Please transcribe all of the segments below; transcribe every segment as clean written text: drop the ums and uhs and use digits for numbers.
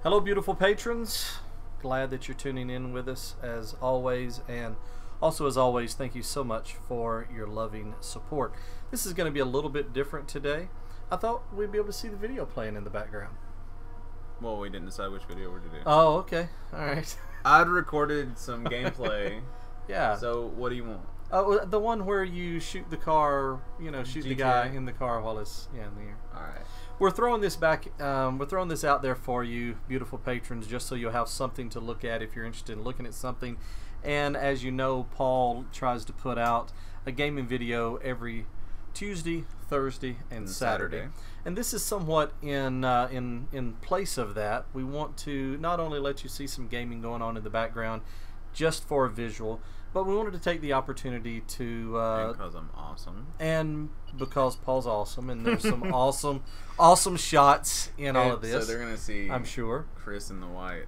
Hello, beautiful patrons. Glad that you're tuning in with us as always, and also as always, thank you so much for your loving support. This is going to be a little bit different today. I thought we'd be able to see the video playing in the background. Well, we didn't decide which video we're to do. Oh, okay. All right. I'd recorded some gameplay. Yeah. So, what do you want? Oh, the one where you shoot the car, shoot the guy in the car while it's in the air. All right. We're throwing this back. We're throwing this out there for you, beautiful patrons, just so you'll have something to look at if you're interested in looking at something. And as you know, Paul tries to put out a gaming video every Tuesday, Thursday, and Saturday. And this is somewhat in place of that. We want to not only let you see some gaming going on in the background, just for a visual, but we wanted to take the opportunity to because I'm awesome, and because Paul's awesome, and there's some awesome shots in all of this. So they're gonna see, I'm sure, Chris in the white.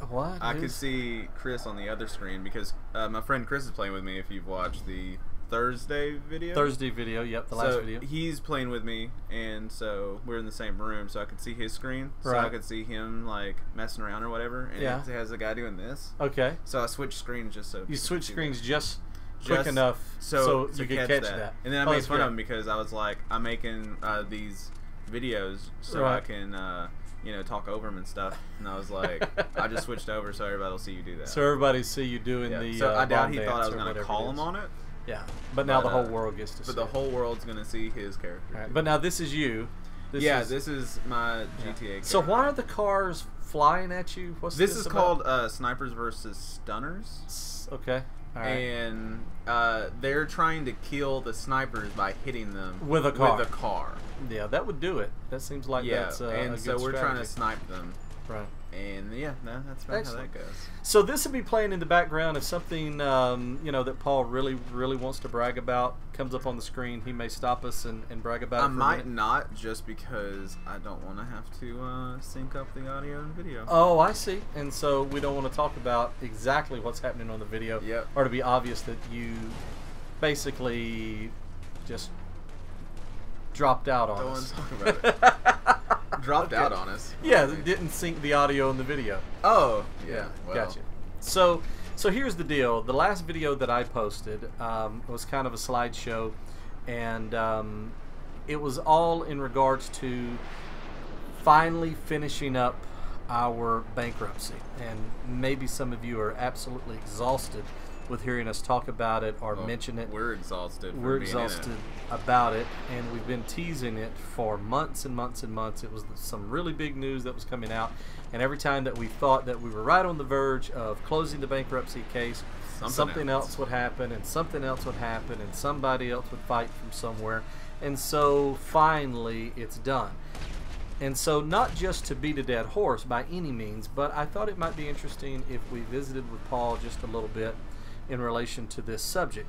What? I could see Chris on the other screen because my friend Chris is playing with me. If you've watched the Thursday video, yep, the last video. He's playing with me, and so we're in the same room, so I could see his screen, so right. I could see him like messing around or whatever, and yeah. it has a guy doing this. Okay. So I switched screens just so you switch screens just quick quick enough so you could catch that. And then I made fun of him because I was like, I'm making these videos so right. I can talk over them and stuff, and I was like, I just switched over so everybody will see you do that. So everybody see you doing the. So I doubt he thought I was going to call him on it. Yeah, but now the whole world gets to see. But the whole world's going to see his character. Right. But now this is you. This is my GTA character. So why are the cars flying at you? What's this is about? called Snipers versus Stunners. Okay. All right. And they're trying to kill the snipers by hitting them with a car. With a car. Yeah, that would do it. That seems like that's a and good so we're strategy. trying to snipe them. Right. And yeah, that's about how that goes. So this will be playing in the background. If something that Paul really wants to brag about comes up on the screen, he may stop us and brag about it. I might not, just because I don't want to have to sync up the audio and video. Oh, I see. And so we don't want to talk about exactly what's happening on the video, yep. or to be obvious that you basically just dropped out on us. Don't want to talk about it. Dropped out on us. Yeah, it didn't sync the audio and the video. Oh, yeah. Well. Gotcha. So here's the deal. The last video that I posted was kind of a slideshow, and it was all in regards to finally finishing up our bankruptcy. And maybe some of you are absolutely exhausted with hearing us talk about it or mention it. We're exhausted. We're exhausted about it, and we've been teasing it for months and months and months. It was some really big news that was coming out, and every time that we thought that we were right on the verge of closing the bankruptcy case, something else would happen, and something else would happen, and somebody else would fight from somewhere, and so finally it's done. And so, not just to beat a dead horse by any means, but I thought it might be interesting if we visited with Paul just a little bit in relation to this subject,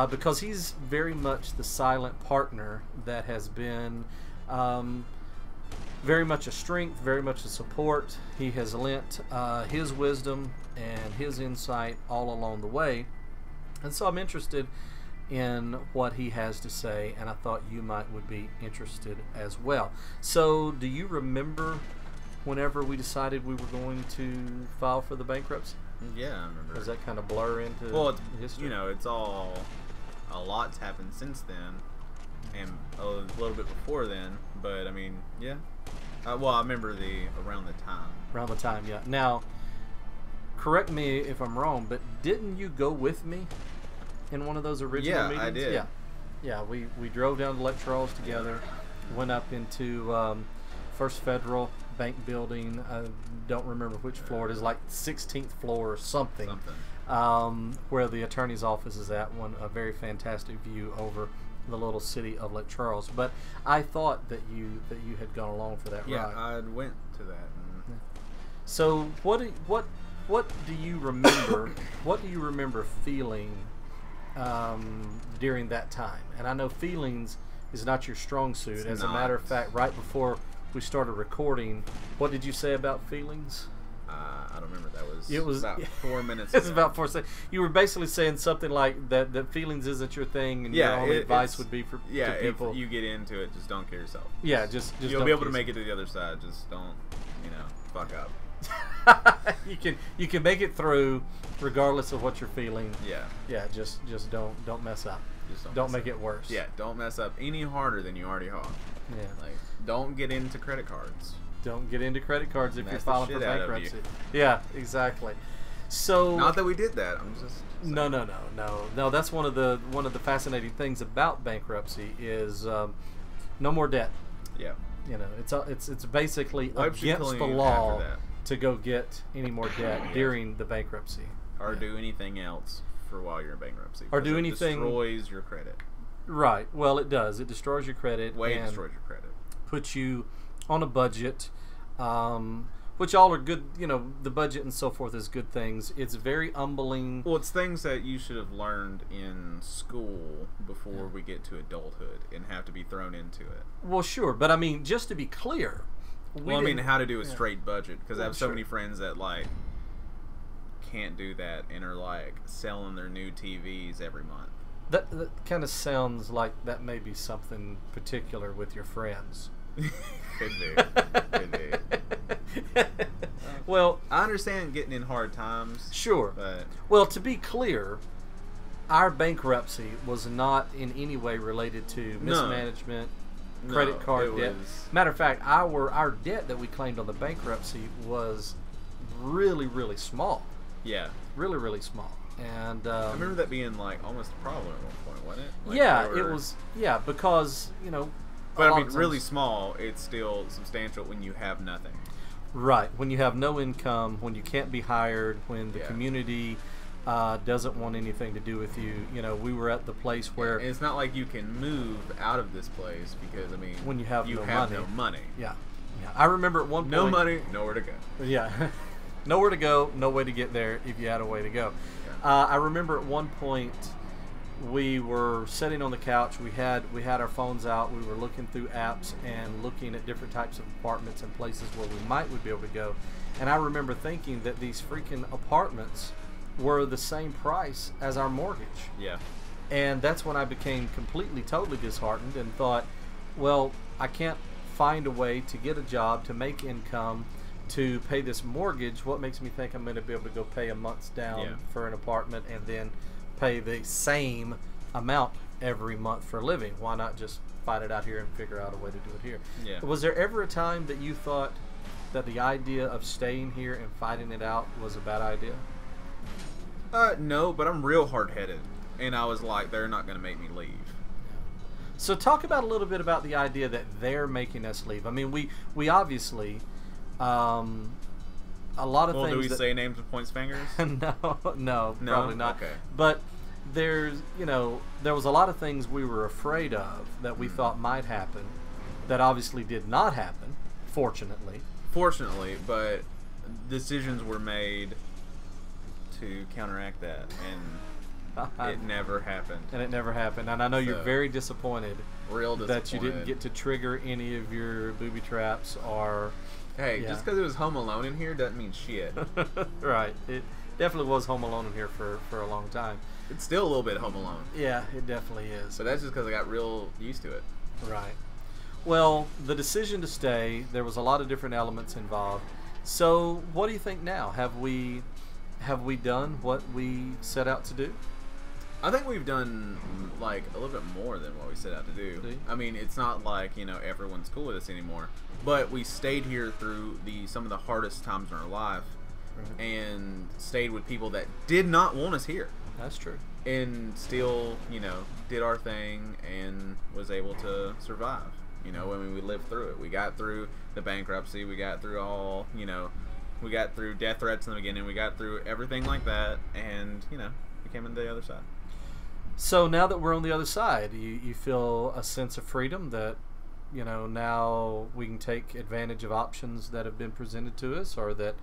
because he's very much the silent partner that has been very much a strength, very much a support. He has lent his wisdom and his insight all along the way, and so I'm interested in what he has to say, and I thought you would be interested as well. So do you remember whenever we decided we were going to file for the bankruptcy? Yeah, I remember. Does that kind of blur into history? It's all a lot's happened since then, and a little bit before then. But I mean, yeah. Well, I remember around the time. Around the time, yeah. Now, correct me if I'm wrong, but didn't you go with me in one of those original meetings? Yeah, I did. Yeah. We drove down to Lake Charles together, went up into First Federal Bank building. I don't remember which floor it is, like 16th floor or something. Where the attorney's office is at. A very fantastic view over the little city of Lake Charles. But I thought that you had gone along for that ride. Yeah, I went to that. So what do you remember? What do you remember feeling during that time? And I know feelings is not your strong suit. As a matter of fact, right before we started recording, what did you say about feelings? I don't remember. That was It was about 4 minutes. It's ago. about 4 seconds. You were basically saying something like that. That feelings isn't your thing, and your only advice would be for to people. If you get into it, just don't kill yourself. Yeah, just you'll be able to make it to the other side. Just don't, fuck up. you can make it through regardless of what you're feeling. Yeah. Just don't mess up. Just don't make it worse. Yeah, don't mess up any harder than you already are. Yeah. Like, don't get into credit cards. Don't get into credit cards if you're filing for bankruptcy. Yeah, exactly. So not that we did that. I'm just saying. No. That's one of the fascinating things about bankruptcy is no more debt. Yeah. It's basically against the law to go get any more debt during the bankruptcy or do anything else for while you're in bankruptcy. Or do anything destroys your credit. Right. Well, it does. It destroys your credit. Destroys your credit. Puts you on a budget, which all are good. The budget and so forth is good things. It's very humbling. Well, it's things that you should have learned in school before we get to adulthood and have to be thrown into it. Well, sure, but I mean, just to be clear. How to do a straight budget, because I have so many friends that can't do that and are selling their new TVs every month. That kind of sounds like that may be something particular with your friends. Could be. Well, I understand getting in hard times. Sure. But well, to be clear, our bankruptcy was not in any way related to mismanagement, credit card debt. Matter of fact, our debt that we claimed on the bankruptcy was really, really small. Yeah. Really, really small. And I remember that being almost a problem at one point, wasn't it? It was. Yeah, because But I mean, really small. It's still substantial when you have nothing. Right. When you have no income, when you can't be hired, when the community doesn't want anything to do with you. We were at the place where and it's not like you can move out of this place because when you have no money. Yeah. I remember at one point. No money, nowhere to go. Yeah. Nowhere to go, no way to get there if you had a way to go. Yeah. I remember at one point we were sitting on the couch. We had our phones out. We were looking through apps and looking at different types of apartments and places where we would be able to go. And I remember thinking that these freaking apartments were the same price as our mortgage. Yeah. And that's when I became totally disheartened and thought, well, I can't find a way to get a job, to make income, to pay this mortgage. What makes me think I'm going to be able to go pay a month's down for an apartment and then pay the same amount every month for a living? Why not just fight it out here and figure out a way to do it here? Yeah. Was there ever a time that you thought that the idea of staying here and fighting it out was a bad idea? No, but I'm real hard-headed, and I was like, they're not going to make me leave. So talk about a little bit about the idea that they're making us leave. I mean, we obviously a lot of things. Do we say names and points fingers? No, probably not. Okay. But there was a lot of things we were afraid of that we thought might happen that obviously did not happen, fortunately. But decisions were made to counteract that, and it never happened. And I know you're very disappointed. Real disappointed. That you didn't get to trigger any of your booby traps or... Hey, just because it was Home Alone in here doesn't mean shit. Right. It definitely was Home Alone in here for a long time. It's still a little bit Home Alone. Yeah, it definitely is. But that's just because I got real used to it. Right. Well, the decision to stay, there was a lot of different elements involved. So, what do you think now? Have we done what we set out to do? I think we've done a little bit more than what we set out to do. I mean, it's not like everyone's cool with us anymore, but we stayed here through some of the hardest times in our life, and stayed with people that did not want us here. That's true. And still, did our thing and was able to survive. I mean, we lived through it. We got through the bankruptcy. We got through all, we got through death threats in the beginning. We got through everything like that, and we came on the other side. So now that we're on the other side, you feel a sense of freedom that, now we can take advantage of options that have been presented to us or that,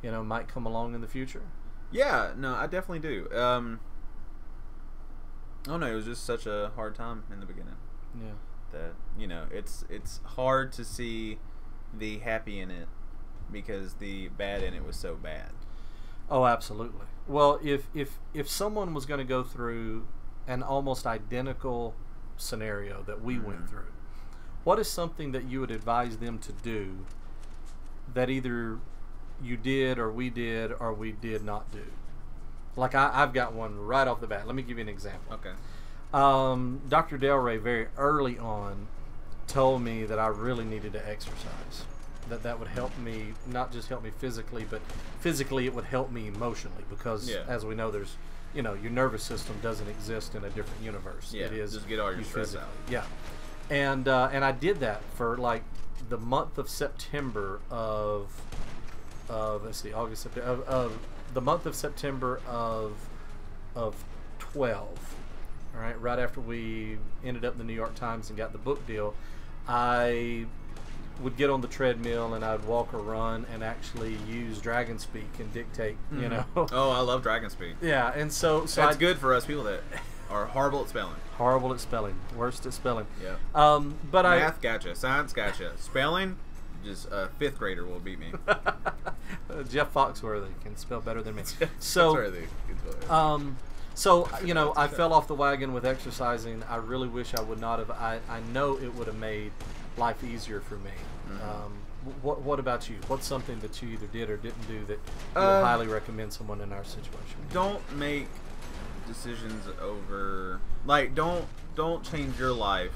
might come along in the future? Yeah, no, I definitely do. Oh no, it was just such a hard time in the beginning. Yeah. That, it's hard to see the happy in it because the bad in it was so bad. Oh, absolutely. Well, if someone was going to go through an almost identical scenario that we went through, what is something that you would advise them to do that either you did or we did not do? Like I've got one right off the bat. Let me give you an example. Okay. Dr. Delray very early on told me that I really needed to exercise. That would help me, not just help me physically, but physically it would help me emotionally, because as we know, there's, your nervous system doesn't exist in a different universe. Yeah, it is just get all your stress out. Yeah, and I did that for like the month of September of let's see, August, September of the month of September of 12. All right, right after we ended up in the New York Times and got the book deal, I would get on the treadmill and I'd walk or run and actually use Dragon Speak and dictate, Oh, I love Dragon Speak. Yeah, and so that's good for us people that are horrible at spelling. Horrible at spelling. Worst at spelling. Yeah. But Math, gotcha. Science, gotcha. Spelling, just a fifth grader will beat me. Jeff Foxworthy can spell better than me. So, so I fell off the wagon with exercising. I really wish I would not have. I know it would have made life easier for me. What about you? What's something that you either did or didn't do that you would highly recommend someone in our situation? Don't make decisions over, like, don't change your life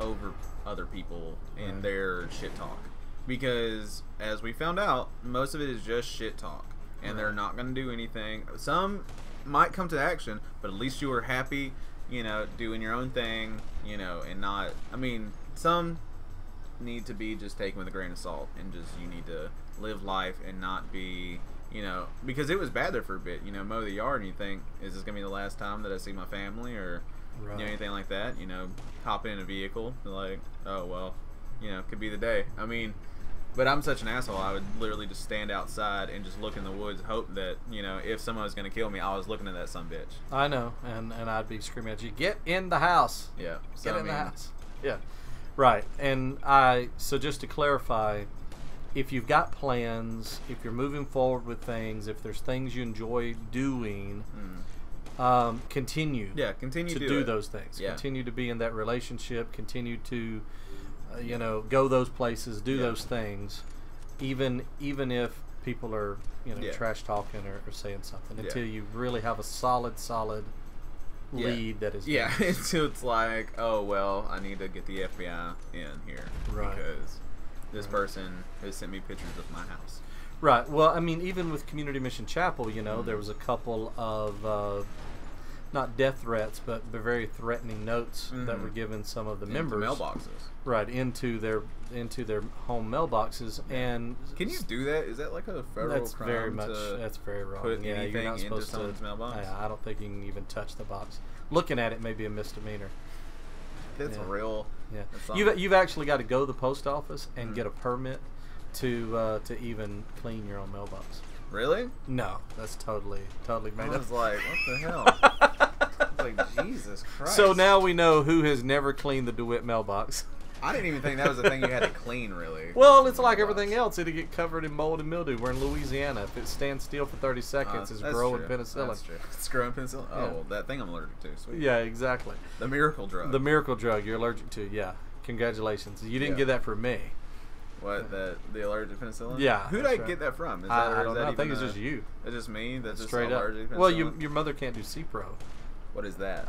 over other people and their shit talk, because as we found out, most of it is just shit talk, and they're not going to do anything. Some might come to action, but at least you were happy, doing your own thing, and not, some need to be just taken with a grain of salt, and just, you need to live life and not be, because it was bad there for a bit, mow the yard and you think, is this going to be the last time that I see my family, or anything like that, hop in a vehicle, like, oh, well, could be the day. But I'm such an asshole, I would literally just stand outside and just look in the woods, hope that, if someone was going to kill me, I was looking at that sumbitch. I know, and I'd be screaming at you, get in the house. Yeah. Get in the house. Yeah. Right. And so just to clarify, if you've got plans, if you're moving forward with things, if there's things you enjoy doing, continue. Yeah, continue to do those things. Yeah. Continue to be in that relationship. Continue to, go those places, do those things, even if people are, trash talking or saying something, until you really have a solid lead that is. Yeah, until it's like, oh, well, I need to get the FBI in here because this person has sent me pictures of my house. Right. Well, even with Community Mission Chapel, there was a couple of not death threats, but very threatening notes that were given some of the members. Mailboxes. Right, into their home mailboxes. And can you do that? Is that like a federal crime? That's very wrong. Put anything you're not into supposed someone's mailbox? I don't think you can even touch the box. Looking at it may be a misdemeanor. That's real. Yeah. You've actually got to go to the post office and get a permit to even clean your own mailbox. Really? No, that's totally made up. I was like, what the hell? I was like, Jesus Christ. So now we know who has never cleaned the DeWitt mailbox. I didn't even think that was a thing you had to clean, really. Well, it's like everything else. It'll get covered in mold and mildew. We're in Louisiana. If it stands still for 30 seconds, it's growing penicillin. That's true. It's growing penicillin? Oh, well, that thing I'm allergic to. Sweet. Yeah, exactly. The miracle drug. The miracle drug you're allergic to, yeah. Congratulations. You didn't get that from me. What, the allergic penicillin? Yeah. Who did I get that from? I don't know. I think it's just you. It's just me? That's just straight allergic penicillin? Well, your mother can't do Cipro. What is that?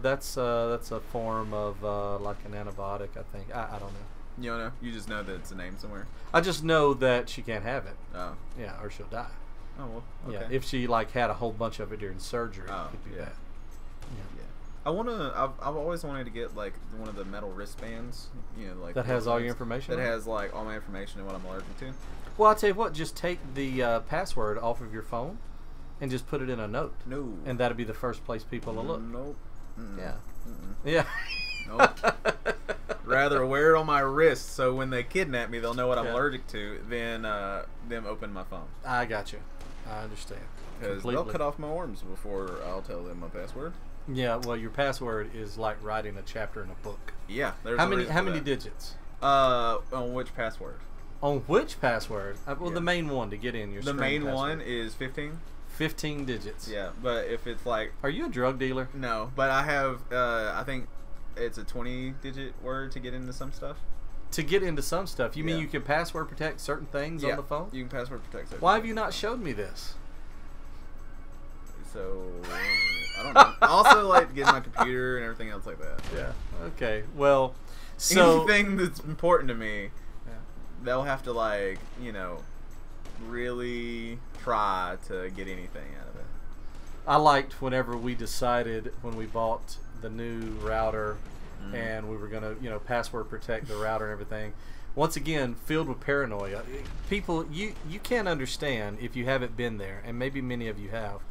That's a form of like an antibiotic, I think. I don't know. You don't know? You just know that it's a name somewhere? I just know that she can't have it. Oh. Yeah, or she'll die. Oh, well, okay. Yeah, if she had a whole bunch of it during surgery, it could be bad. Yeah. I've always wanted to get like one of the metal wristbands, like that has all your information. That has like all my information and what I'm allergic to. Well, I'll tell you what, just take the password off of your phone and just put it in a note. No. And that'll be the first place people will look. Nope. Yeah. Yeah. Nope. Rather wear it on my wrist so when they kidnap me, they'll know what I'm allergic to than them open my phone. I got you. I understand. Because they'll cut off my arms before I'll tell them my password. Yeah, well, your password is like writing a chapter in a book. Yeah. How many digits? On which password? On which password? Well, Yeah. the main one to get in your The screen main password. one is 15. 15 digits. Yeah, but if it's like Are you a drug dealer? no, but I have I think it's a 20-digit word to get into some stuff. To get into some stuff. You mean Yeah. you can password protect certain things on the phone? You can password protect it. Why have you not showed me this? So I don't know. I also like to get my computer and everything else like that. Yeah. Okay. Well, so anything that's important to me, Yeah. they'll have to like really try to get anything out of it. I liked whenever we decided when we bought the new router and we were going to, password protect the router and everything. Once again, filled with paranoia. People, you can't understand if you haven't been there, and maybe many of you have,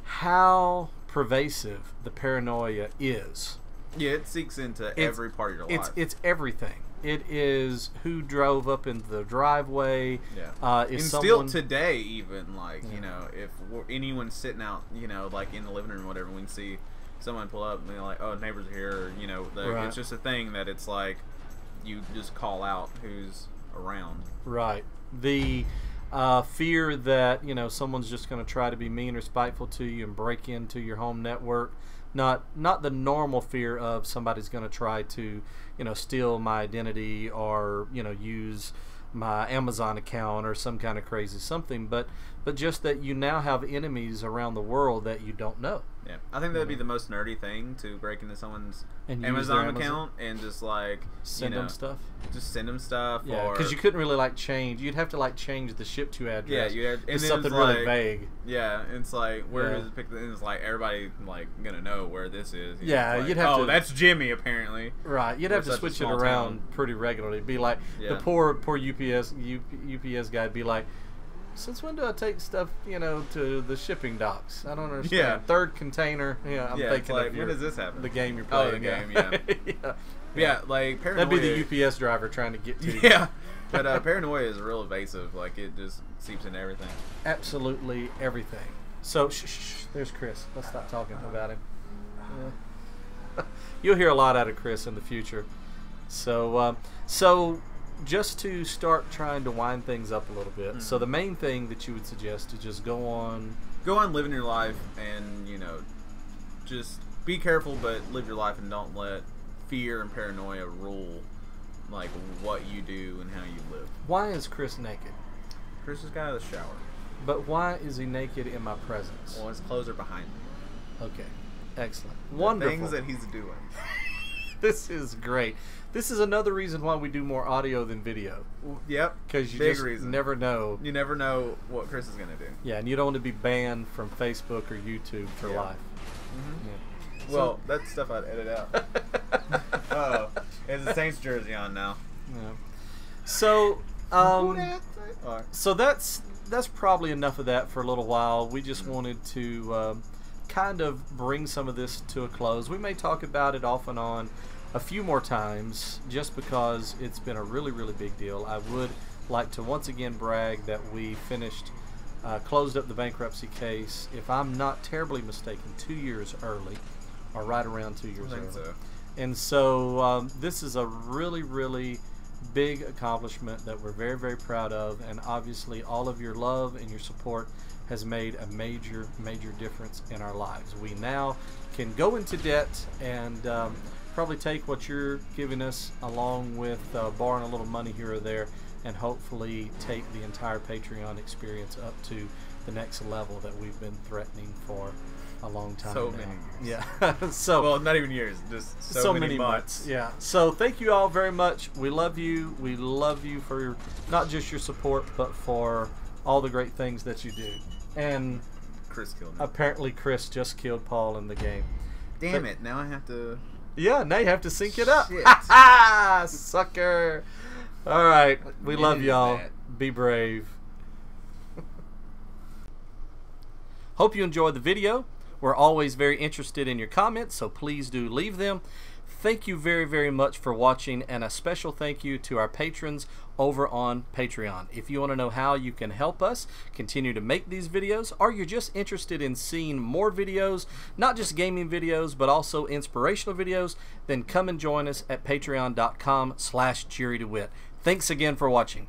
how pervasive the paranoia is. Yeah, it seeks into every part of your life. It's everything. It is who drove up into the driveway. Yeah. If And someone, still today, even if anyone's sitting out, like in the living room or whatever, we can see someone pull up and they're like, "Oh, neighbors are here." Or, Right. It's just a thing that it's like you just call out who's around. Right. The fear that someone's just going to try to be mean or spiteful to you and break into your home network. Not the normal fear of somebody's going to try to steal my identity or use my Amazon account or some kind of crazy something, but just that you now have enemies around the world that you don't know. Yeah, I think that'd be the most nerdy thing, to break into someone's And use their Amazon account and just Send them stuff. Just send them stuff. Yeah, because you couldn't really change. You'd have to change the ship to address. Yeah, you had, and It's then something it's really vague. Yeah, it's like where Yeah. does it pick? And it's like everybody gonna know where this is. Yeah, it's like, you'd have to- that's Jimmy apparently. Right, you'd We're have to such a switch it small around town. pretty regularly. Be like Yeah. the poor UPS guy'd be like, since when do I take stuff to the shipping docks? I don't understand. Yeah. Third container. Yeah, I'm Yeah, it's thinking like, of when does this happen? the game you're Oh, playing. the game, yeah. Yeah, like paranoia. That'd be the UPS driver trying to get to you. Yeah, but paranoia is real evasive. Like it just seeps into everything. Absolutely everything. So there's Chris. Let's stop talking about him. Yeah. You'll hear a lot out of Chris in the future. So just to start trying to wind things up a little bit. So the main thing that you would suggest is just go on living your life, and just be careful, but live your life, and don't let fear and paranoia rule like what you do and how you live. Why is Chris naked? Chris just got out of the shower. But why is he naked in my presence? Well, his clothes are behind him. Okay. Excellent. The Wonderful. things that he's doing. This is great. This is another reason why we do more audio than video. Yep. Because you Big just reason. never know. You never know what Chris is gonna do. Yeah, and you don't want to be banned from Facebook or YouTube for Yeah. life. Mm-hmm. Yeah. Well, that's stuff I'd edit out. Oh, it's a Saints jersey on now. Yeah. So, Alright. so that's probably enough of that for a little while. We just wanted to kind of bring some of this to a close. We may talk about it off and on a few more times just because it's been a really, really big deal. I would like to once again brag that we closed up the bankruptcy case, if I'm not terribly mistaken, 2 years early, or right around 2 years I think early. so. And so this is a really, really big accomplishment that we're very, very proud of, and obviously all of your love and your support has made a major, major difference in our lives. We now can go into debt and probably take what you're giving us along with borrowing a little money here or there, and hopefully take the entire Patreon experience up to the next level that we've been threatening for a long time So now. many years. Yeah. So Well, not even years, just so many months. Yeah. So thank you all very much. We love you. We love you for not just your support, but for all the great things that you do. And Chris killed me. apparently Chris just killed Paul in the game. Damn it! Now I have to. Yeah, now you have to sync it up. Shit. Sucker. All right. We love is y'all. that? Be brave. Hope you enjoyed the video. We're always very interested in your comments, so please do leave them. thank you very, very much for watching, and a special thank you to our patrons over on Patreon. If you want to know how you can help us continue to make these videos, or you're just interested in seeing more videos, not just gaming videos, but also inspirational videos, then come and join us at patreon.com/JerryDeWitt. Thanks again for watching.